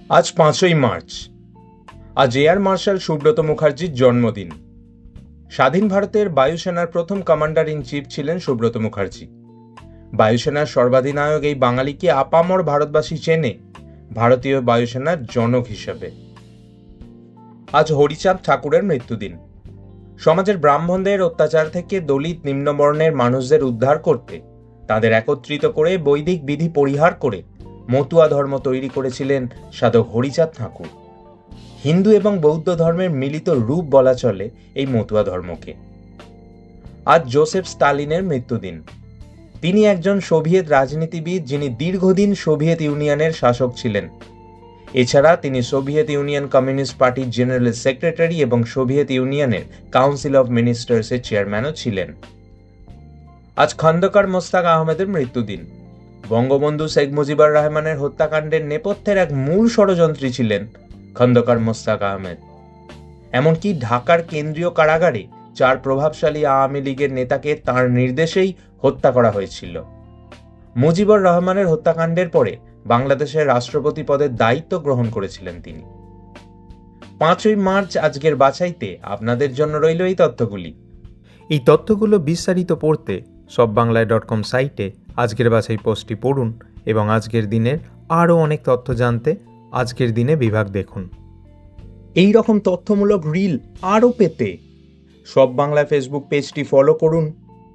আজ 5ই মার্চ। আজ air marshal Subrata মুখার্জির জন্মদিন। স্বাধীন ভারতের বায়ুসেনার প্রথম কমান্ডার ইন চিফ ছিলেন সুব্রত মুখার্জি। বায়ুসেনার সর্বাধিনায়ক এই বাঙালিকে আপামর ভারতবাসী চেনে ভারতীয় বায়ুসেনার জনক হিসেবে। আজ হরিচাঁদ ঠাকুরের মৃত্যুদিন। সমাজের ব্রাহ্মণদের অত্যাচার থেকে দলিত নিম্নবর্ণের মানুষদের উদ্ধার করতে তাদের একত্রিত করে বৈদিক বিধি পরিহার করে মতুয়া ধর্ম তৈরি করেছিলেন সাধক হরিচাঁদ ঠাকুর। হিন্দু এবং বৌদ্ধ ধর্মের মিলিত রূপ বলা চলে এই মতুয়া ধর্মকে। আজ জোসেফ স্টালিনের মৃত্যুদিন। তিনি একজন সোভিয়েত রাজনীতিবিদ যিনি দীর্ঘদিন সোভিয়েত ইউনিয়নের শাসক ছিলেন। এছাড়া তিনি সোভিয়েত ইউনিয়ন কমিউনিস্ট পার্টির জেনারেল সেক্রেটারি এবং সোভিয়েত ইউনিয়নের কাউন্সিল অফ মিনিস্টার্সের চেয়ারম্যানও ছিলেন। আজ খন্দকার মোস্তাক আহমেদের মৃত্যুদিন। বঙ্গবন্ধু শেখ মুজিবুর রহমানের হত্যাকাণ্ডের নেপথ্যের এক মূল ষড়যন্ত্রী ছিলেন খন্দকার মোস্তাক আহমেদ। এমনকি ঢাকার কেন্দ্রীয় কারাগারে 4 প্রভাবশালী আওয়ামী লীগের নেতাকে তাঁর নির্দেশেই হত্যা করা হয়েছিল। মুজিবুর রহমানের হত্যাকাণ্ডের পরে বাংলাদেশের রাষ্ট্রপতি পদের দায়িত্ব গ্রহণ করেছিলেন তিনি। 5ই মার্চ আজকের বাছাইতে আপনাদের জন্য রইল এই তথ্যগুলি। এই তথ্যগুলো বিস্তারিত পড়তে সববাংলায়.com সাইটে আজকের বাছাই পোস্টটি পড়ুন এবং আজকের দিনের আরও অনেক তথ্য জানতে আজকের দিনে বিভাগ দেখুন। এই রকম তথ্যমূলক রিল আরও পেতে সব বাংলায় ফেসবুক পেজটি ফলো করুন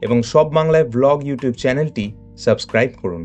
এবং সব বাংলায় ব্লগ ইউটিউব চ্যানেলটি সাবস্ক্রাইব করুন।